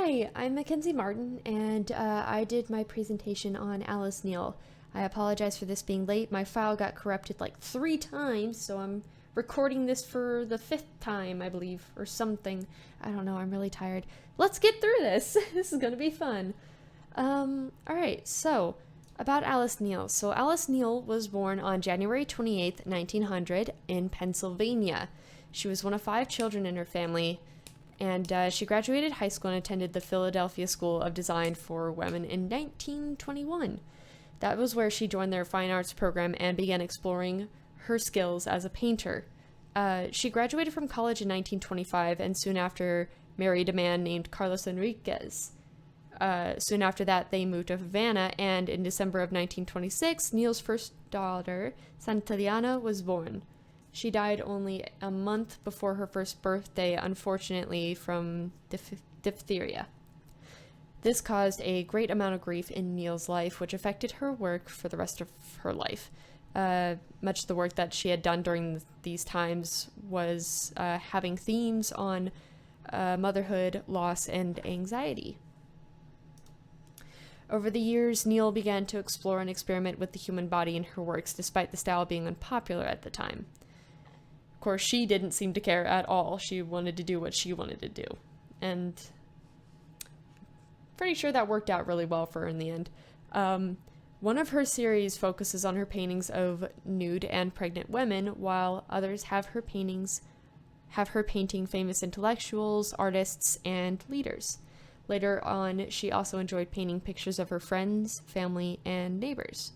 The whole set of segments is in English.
Hi, I'm Mackenzie Martin, and I did my presentation on Alice Neel. I apologize for this being late. My file got corrupted like 3 times, so I'm recording this for the 5th time, I believe, or something. I don't know, I'm really tired. Let's get through this. This is gonna be fun. Alright, so about Alice Neel. So Alice Neel was born on January 28th, 1900 in Pennsylvania. She was one of 5 children in her family, and she graduated high school and attended the Philadelphia School of Design for Women in 1921. That was where she joined their fine arts program and began exploring her skills as a painter. She graduated from college in 1925 and soon after married a man named Carlos Enriquez. Soon after that, they moved to Havana, and in December of 1926, Neel's first daughter, Santillana, was born. She died only a month before her first birthday, unfortunately, from diphtheria. This caused a great amount of grief in Neel's life, which affected her work for the rest of her life. Much of the work that she had done during these times was having themes on motherhood, loss, and anxiety. Over the years, Neel began to explore and experiment with the human body in her works, despite the style being unpopular at the time. Of course, she didn't seem to care at all. She wanted to do what she wanted to do. And pretty sure that worked out really well for her in the end. One of her series focuses on her paintings of nude and pregnant women, while others have her painting famous intellectuals, artists, and leaders. Later on, she also enjoyed painting pictures of her friends, family, and neighbors.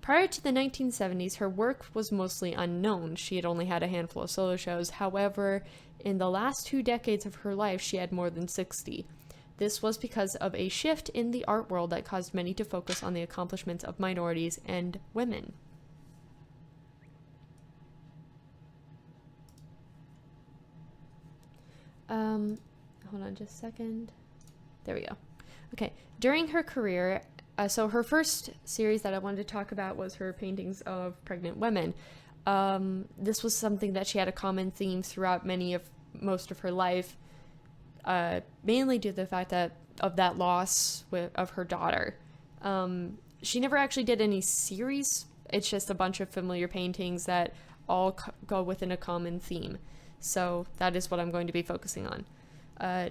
Prior to the 1970s, her work was mostly unknown. She had only had a handful of solo shows. However, in the last 2 decades of her life, she had more than 60. This was because of a shift in the art world that caused many to focus on the accomplishments of minorities and women. Hold on just a second. There we go. Okay, during her career, so her first series that I wanted to talk about was her paintings of pregnant women. This was something that she had a common theme throughout most of her life, mainly due to the fact of that loss of her daughter. She never actually did any series. It's just a bunch of familiar paintings that all go within a common theme. So that is what I'm going to be focusing on.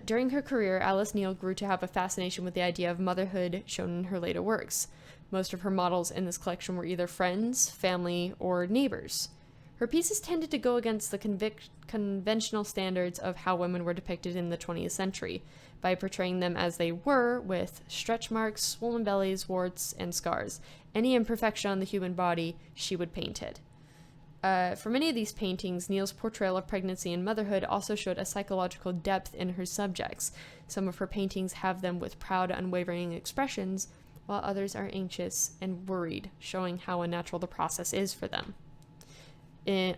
During her career, Alice Neel grew to have a fascination with the idea of motherhood shown in her later works. Most of her models in this collection were either friends, family, or neighbors. Her pieces tended to go against the conventional standards of how women were depicted in the 20th century, by portraying them as they were, with stretch marks, swollen bellies, warts, and scars. Any imperfection on the human body, she would paint it. For many of these paintings, Neel's portrayal of pregnancy and motherhood also showed a psychological depth in her subjects. Some of her paintings have them with proud, unwavering expressions, while others are anxious and worried, showing how unnatural the process is for them.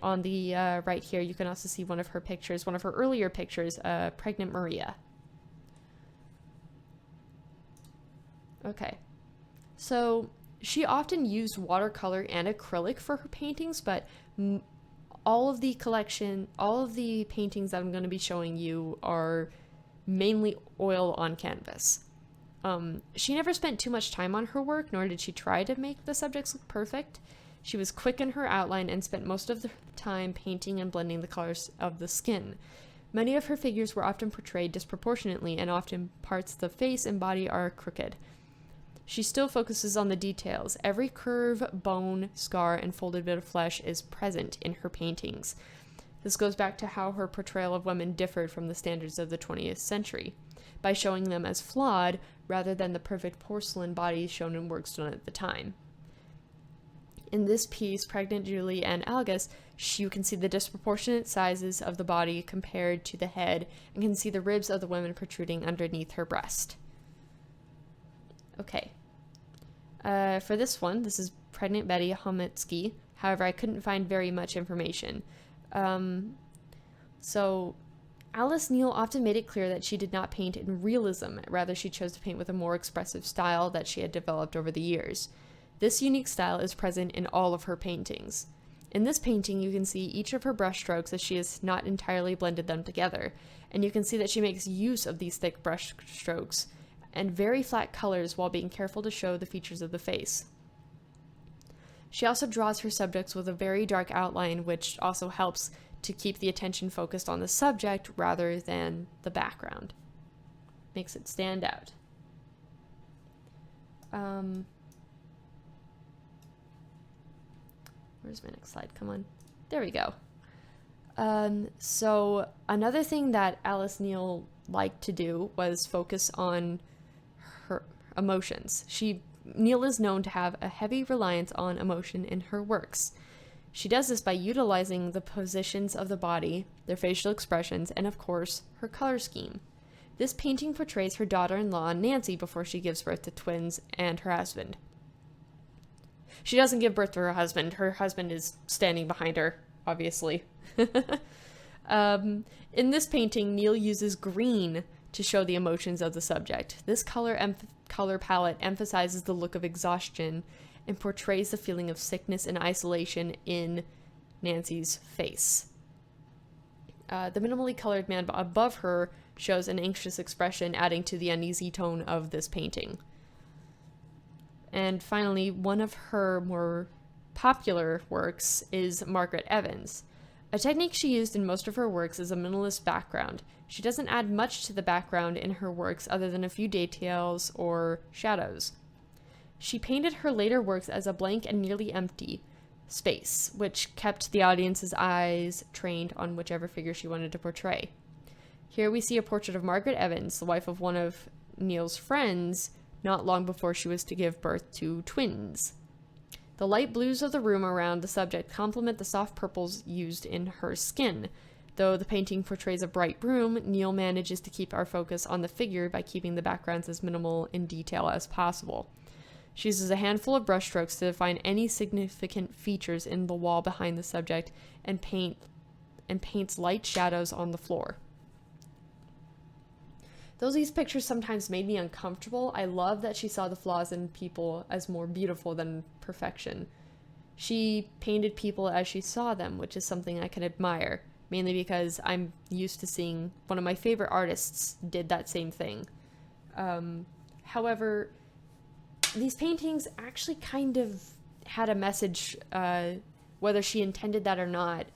On the right here, you can also see one of her pictures, one of her earlier pictures, Pregnant Maria. Okay, so she often used watercolor and acrylic for her paintings, but all of the paintings that I'm going to be showing you are mainly oil on canvas. She never spent too much time on her work, nor did she try to make the subjects look perfect. She was quick in her outline and spent most of the time painting and blending the colors of the skin. Many of her figures were often portrayed disproportionately, and often parts of the face and body are crooked. She still focuses on the details. Every curve, bone, scar, and folded bit of flesh is present in her paintings. This goes back to how her portrayal of women differed from the standards of the 20th century, by showing them as flawed rather than the perfect porcelain bodies shown in works done at the time. In this piece, Pregnant Julie and Algus, you can see the disproportionate sizes of the body compared to the head, and can see the ribs of the women protruding underneath her breast. Okay. For this one, this is Pregnant Betty Hometsky. However, I couldn't find very much information. So Alice Neel often made it clear that she did not paint in realism. Rather, she chose to paint with a more expressive style that she had developed over the years. This unique style is present in all of her paintings. In this painting, you can see each of her brushstrokes as she has not entirely blended them together, and you can see that she makes use of these thick brush strokes and very flat colors while being careful to show the features of the face. She also draws her subjects with a very dark outline, which also helps to keep the attention focused on the subject rather than the background. Makes it stand out. Where's my next slide? Come on. There we go. So another thing that Alice Neel liked to do was focus on her emotions. Neel is known to have a heavy reliance on emotion in her works. She does this by utilizing the positions of the body, their facial expressions, and of course, her color scheme. This painting portrays her daughter-in-law, Nancy, before she gives birth to twins and her husband. She doesn't give birth to her husband. Her husband is standing behind her, obviously. In this painting, Neel uses green to show the emotions of the subject. This color palette emphasizes the look of exhaustion and portrays the feeling of sickness and isolation in Nancy's face. The minimally colored man above her shows an anxious expression, adding to the uneasy tone of this painting. And finally, one of her more popular works is Margaret Evans. A technique she used in most of her works is a minimalist background. She doesn't add much to the background in her works other than a few details or shadows. She painted her later works as a blank and nearly empty space, which kept the audience's eyes trained on whichever figure she wanted to portray. Here we see a portrait of Margaret Evans, the wife of one of Neel's friends, not long before she was to give birth to twins. The light blues of the room around the subject complement the soft purples used in her skin. Though the painting portrays a bright room, Neel manages to keep our focus on the figure by keeping the backgrounds as minimal in detail as possible. She uses a handful of brushstrokes to define any significant features in the wall behind the subject and paints light shadows on the floor. Though these pictures sometimes made me uncomfortable, I love that she saw the flaws in people as more beautiful than perfection. She painted people as she saw them, which is something I can admire, mainly because I'm used to seeing one of my favorite artists did that same thing. However, these paintings actually kind of had a message, whether she intended that or not,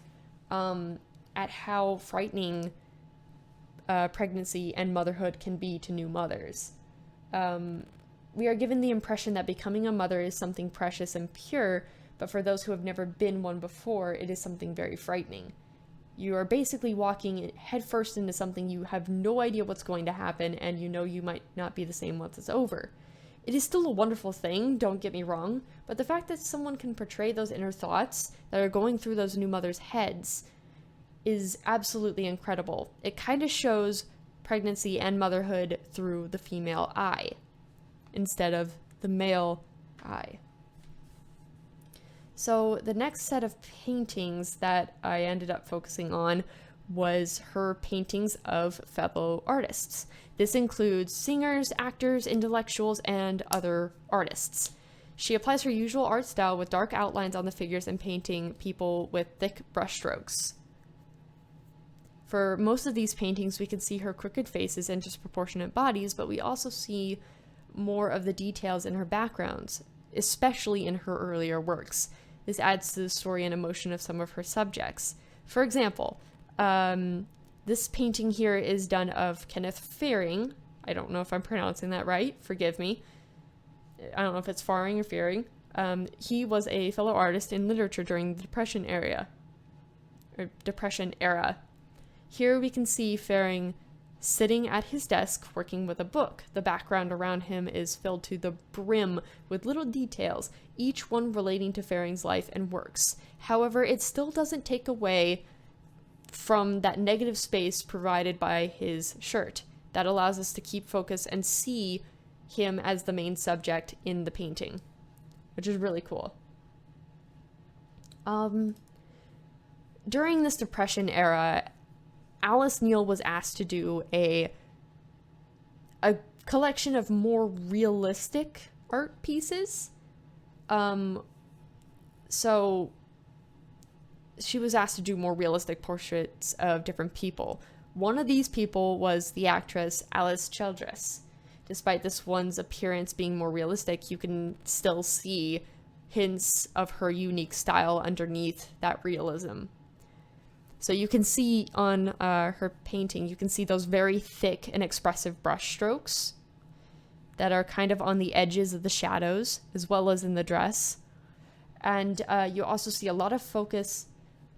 at how frightening pregnancy and motherhood can be to new mothers. We are given the impression that becoming a mother is something precious and pure, but for those who have never been one before, it is something very frightening. You are basically walking headfirst into something you have no idea what's going to happen, and you know you might not be the same once it's over. It is still a wonderful thing, don't get me wrong, but the fact that someone can portray those inner thoughts that are going through those new mothers' heads is absolutely incredible. It kind of shows pregnancy and motherhood through the female eye instead of the male eye. So the next set of paintings that I ended up focusing on was her paintings of fellow artists. This includes singers, actors, intellectuals, and other artists. She applies her usual art style with dark outlines on the figures and painting people with thick brushstrokes. For most of these paintings, we can see her crooked faces and disproportionate bodies, but we also see more of the details in her backgrounds, especially in her earlier works. This adds to the story and emotion of some of her subjects. For example, this painting here is done of Kenneth Fearing. I don't know if I'm pronouncing that right. Forgive me. I don't know if it's Faring or Fearing. He was a fellow artist in literature during the Depression era. Here we can see Fearing sitting at his desk working with a book. The background around him is filled to the brim with little details, each one relating to Fearing's life and works. However, it still doesn't take away from that negative space provided by his shirt. That allows us to keep focus and see him as the main subject in the painting, which is really cool. During this Depression era, Alice Neel was asked to do a collection of more realistic art pieces. So she was asked to do more realistic portraits of different people. One of these people was the actress Alice Childress. Despite this one's appearance being more realistic, you can still see hints of her unique style underneath that realism. So you can see on her painting, you can see those very thick and expressive brush strokes that are kind of on the edges of the shadows, as well as in the dress. And you also see a lot of focus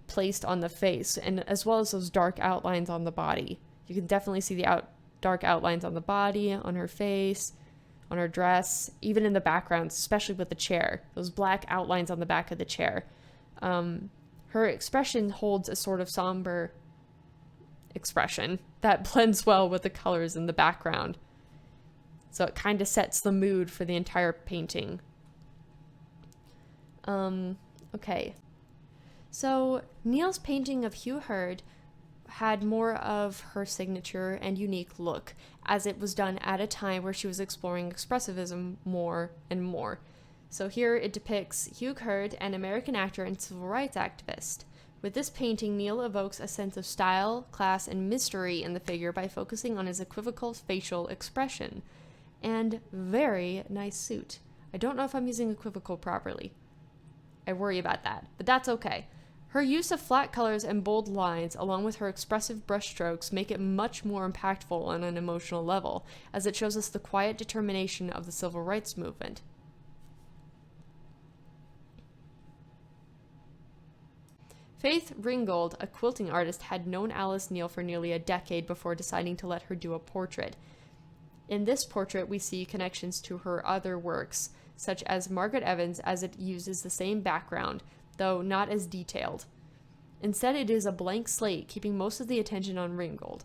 placed on the face, and as well as those dark outlines on the body. You can definitely see the dark outlines on the body, on her face, on her dress, even in the backgrounds, especially with the chair. Those black outlines on the back of the chair. Her expression holds a sort of somber expression that blends well with the colors in the background. So it kind of sets the mood for the entire painting. Okay. So Neel's painting of Hugh Herd had more of her signature and unique look, as it was done at a time where she was exploring expressivism more and more. So here it depicts Hugh Herd, an American actor and civil rights activist. With this painting, Neel evokes a sense of style, class, and mystery in the figure by focusing on his equivocal facial expression. And very nice suit. I don't know if I'm using equivocal properly. I worry about that, but that's okay. Her use of flat colors and bold lines, along with her expressive brushstrokes, make it much more impactful on an emotional level, as it shows us the quiet determination of the civil rights movement. Faith Ringgold, a quilting artist, had known Alice Neel for nearly a decade before deciding to let her do a portrait. In this portrait, we see connections to her other works, such as Margaret Evans, as it uses the same background, though not as detailed. Instead, it is a blank slate, keeping most of the attention on Ringgold.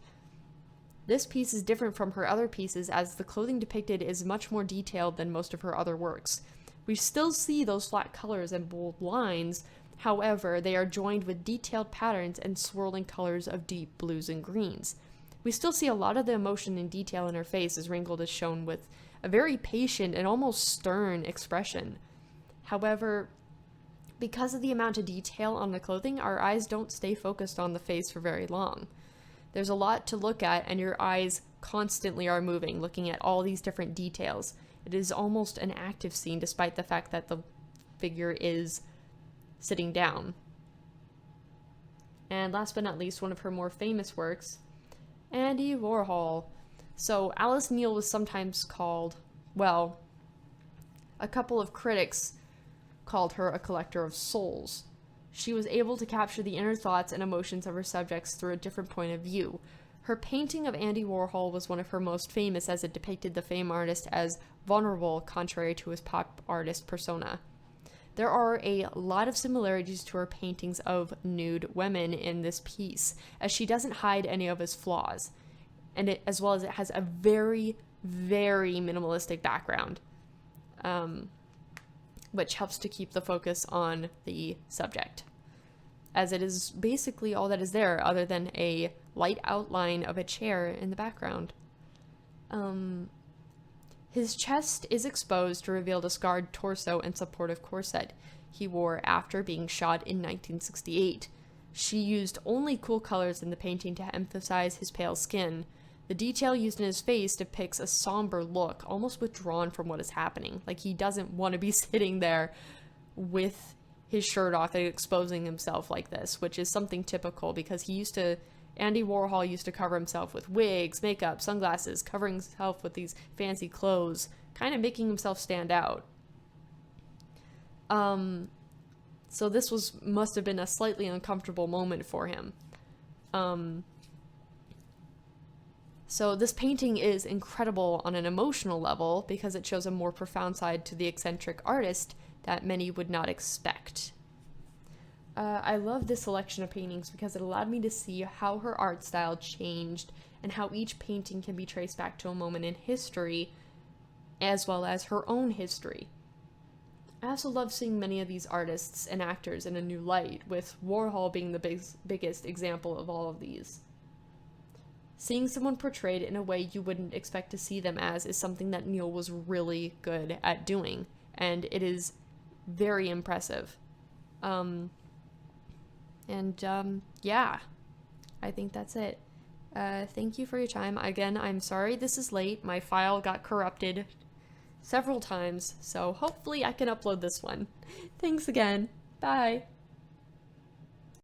This piece is different from her other pieces, as the clothing depicted is much more detailed than most of her other works. We still see those flat colors and bold lines. However, they are joined with detailed patterns and swirling colors of deep blues and greens. We still see a lot of the emotion and detail in her face, as Ringgold is shown with a very patient and almost stern expression. However, because of the amount of detail on the clothing, our eyes don't stay focused on the face for very long. There's a lot to look at, and your eyes constantly are moving, looking at all these different details. It is almost an active scene, despite the fact that the figure is sitting down. And last but not least, one of her more famous works, Andy Warhol. So Alice Neel was sometimes called, well, a couple of critics called her a collector of souls. She was able to capture the inner thoughts and emotions of her subjects through a different point of view. Her painting of Andy Warhol was one of her most famous, as it depicted the famed artist as vulnerable, contrary to his pop artist persona. There are a lot of similarities to her paintings of nude women in this piece, as she doesn't hide any of his flaws, and as well as it has a very, very minimalistic background, which helps to keep the focus on the subject, as it is basically all that is there, other than a light outline of a chair in the background. His chest is exposed to reveal the scarred torso and supportive corset he wore after being shot in 1968. She used only cool colors in the painting to emphasize his pale skin. The detail used in his face depicts a somber look, almost withdrawn from what is happening. Like he doesn't want to be sitting there with his shirt off and exposing himself like this, which is something typical because Andy Warhol used to cover himself with wigs, makeup, sunglasses, covering himself with these fancy clothes, kind of making himself stand out. So this must have been a slightly uncomfortable moment for him. So this painting is incredible on an emotional level because it shows a more profound side to the eccentric artist that many would not expect. I love this selection of paintings because it allowed me to see how her art style changed and how each painting can be traced back to a moment in history as well as her own history. I also love seeing many of these artists and actors in a new light, with Warhol being the biggest example of all of these. Seeing someone portrayed in a way you wouldn't expect to see them as is something that Neel was really good at doing, and it is very impressive. And yeah, I think that's it. Thank you for your time. Again, I'm sorry this is late. My file got corrupted several times, so hopefully I can upload this one. Thanks again. Bye.